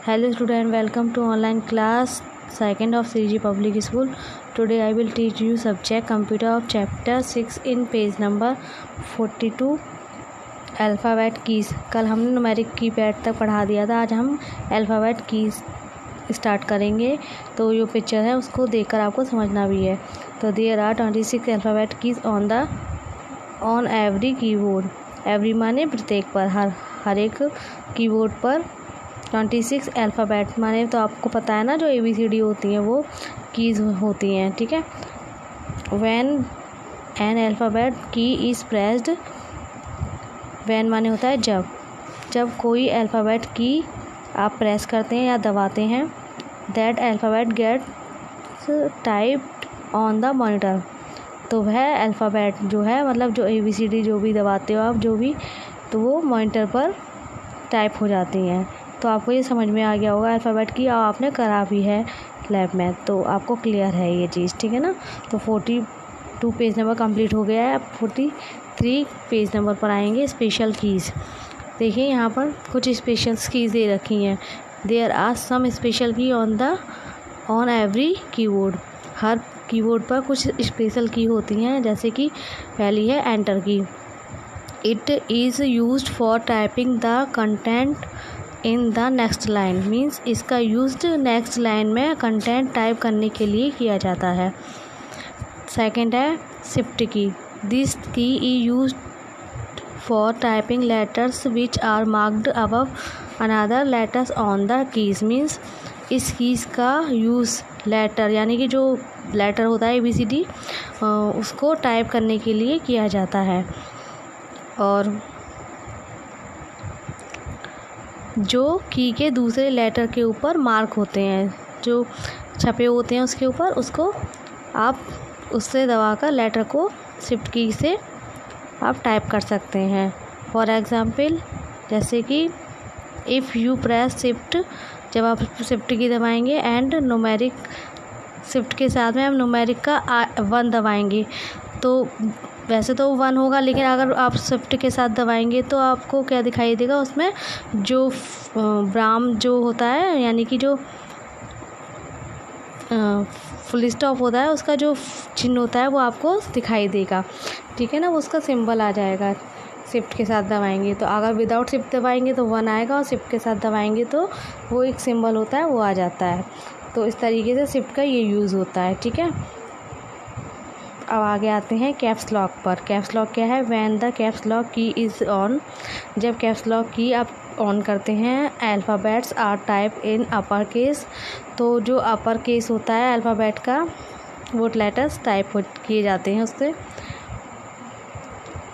Hello student, welcome to online class 2nd of CG Public School. Today I will teach you subject computer of chapter 6 in page number 42 alphabet keys. कल हमने numeric keypad तक पढ़ा दिया था, आज हम alphabet keys start करेंगे। तो जो पिक्चर है उसको देखकर आपको समझना भी है। तो there are 26 alphabet keys on every keyboard. Every माने प्रत्येक पर, हर एक कीबोर्ड पर 26 अल्फ़ाबेट माने तो आपको पता है ना, जो ABCD होती हैं वो कीज़ होती हैं, ठीक है। व्हेन एन अल्फ़ाबेट की इज़ प्रेस्ड, व्हेन माने होता है जब कोई अल्फ़ाबेट की आप प्रेस करते हैं या दबाते हैं, that alphabet gets typed on the monitor. तो वह अल्फ़ाबेट जो है, मतलब जो ABCD जो भी दबाते हो आप, जो भी, तो वो मॉनिटर पर टाइप हो जाती हैं। तो आपको ये समझ में आ गया होगा अल्फ़ाबेट की, और आपने करा भी है लैब में, तो आपको क्लियर है ये चीज़, ठीक है ना। तो 42 पेज नंबर कंप्लीट हो गया है। 43 पेज नंबर पर आएंगे स्पेशल कीज़। देखिए यहाँ पर कुछ स्पेशल कीज़ दे रखी हैं। देयर आर सम स्पेशल की on every keyboard. Her keyboard पर कुछ स्पेशल की होती हैं, जैसे कि पहली है एंटर की। It is used for typing the content in the next line, means इसका यूज्ड नेक्स्ट लाइन में कंटेंट टाइप करने के लिए किया जाता है। सेकंड है shift key. This key is used for typing letters which are marked above another letters on the keys, means इस कीज़ का यूज़ लेटर, यानी कि जो लेटर होता है ABCD, उसको टाइप करने के लिए किया जाता है। और जो की के दूसरे लेटर के ऊपर मार्क होते हैं, जो छपे होते हैं उसके ऊपर, उसको आप उससे दबाकर लेटर को शिफ्ट की से आप टाइप कर सकते हैं। फॉर एग्ज़ाम्पल, जैसे कि इफ़ यू प्रेस शिफ्ट, जब आप शिफ्ट की दबाएंगे, एंड न्यूमेरिक, शिफ्ट के साथ में हम न्यूमेरिक का 1 दबाएंगे, तो वैसे तो 1 होगा, लेकिन अगर आप शिफ्ट के साथ दबाएंगे तो आपको क्या दिखाई देगा, उसमें जो ब्राम जो होता है, यानी कि जो फुल स्टॉप होता है, उसका जो चिन्ह होता है वो आपको दिखाई देगा, ठीक है ना। वो उसका सिंबल आ जाएगा शिफ्ट के साथ दबाएंगे। तो अगर विदाउट शिफ्ट दबाएंगे तो 1 आएगा, और शिफ्ट के साथ दबाएंगे तो वो एक सिंबल होता है वो आ जाता है। तो इस तरीके से शिफ्ट का ये यूज़ होता है, ठीक है। अब आगे आते हैं कैप्स लॉक पर। कैप्स लॉक क्या है? When the caps lock key is on, जब कैप्स लॉक की आप ऑन करते हैं, alphabets are type in upper case, तो जो अपर केस होता है अल्फ़ाबेट का, वो लेटर्स टाइप किए जाते हैं उससे।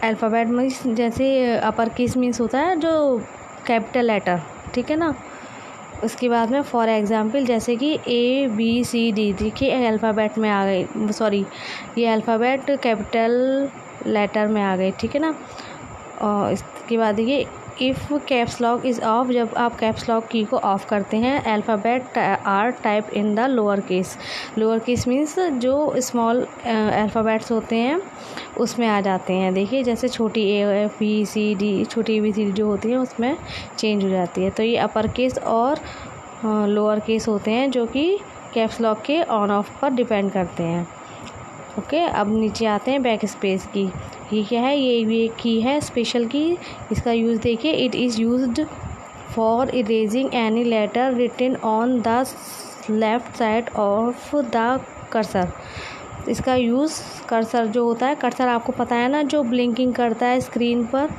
अल्फ़ाबेट मीन्स, जैसे अपर केस मीन्स होता है जो कैपिटल लेटर, ठीक है ना। उसके बाद में फॉर एग्ज़ाम्पल, जैसे कि ABCD, देखिए अल्फ़ाबेट में आ गई, सॉरी ये अल्फ़ाबेट कैपिटल लेटर में आ गए, ठीक है ना। और इसके बाद देखिए if caps lock is off, जब आप कैप्स लॉक की को ऑफ़ करते हैं, alphabet are type in the lower case. Lower case means जो स्मॉल अल्फ़ाबेट्स होते हैं उसमें आ जाते हैं। देखिए जैसे छोटी ABCD, छोटी ABCD जो होती है उसमें चेंज हो जाती है। तो ये अपर केस और लोअर केस होते हैं, जो कि कैप्स लॉक के ऑन ऑफ पर डिपेंड करते हैं। ओके, अब नीचे आते हैं बैक स्पेस की। ये क्या है? ये भी एक की है स्पेशल की। इसका यूज़ देखिए, it is used for erasing any letter written on the left side of the cursor. इसका यूज़, कर्सर जो होता है, कर्सर आपको पता है ना, जो ब्लिंकिंग करता है स्क्रीन पर,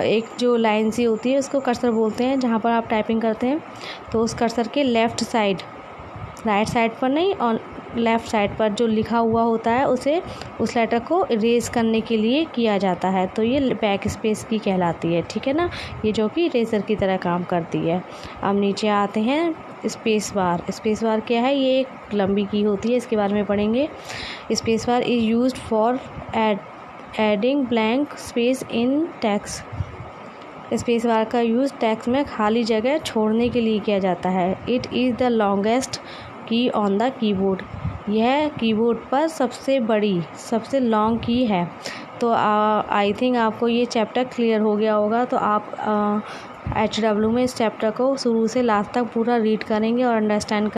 एक जो लाइन सी होती है उसको कर्सर बोलते हैं, जहाँ पर आप टाइपिंग करते हैं। तो उस कर्सर के लेफ़्ट साइड, राइट साइड पर नहीं, और लेफ़्ट साइड पर जो लिखा हुआ होता है, उसे, उस लेटर को इरेज करने के लिए किया जाता है। तो ये बैक स्पेस की कहलाती है, ठीक है ना। ये जो कि इरेजर की तरह काम करती है। अब नीचे आते हैं स्पेस बार। स्पेस बार क्या है? ये एक लंबी की होती है, इसके बारे में पढ़ेंगे। Space bar is used for adding blank space in text. Space bar का यूज़ टेक्स्ट में खाली जगह छोड़ने के लिए किया जाता है। It is the longest key on the keyboard. यह कीबोर्ड पर सबसे बड़ी, सबसे लॉन्ग की है। तो आई थिंक आपको ये चैप्टर क्लियर हो गया होगा। तो आप HW में इस चैप्टर को शुरू से लास्ट तक पूरा रीड करेंगे और अंडरस्टैंड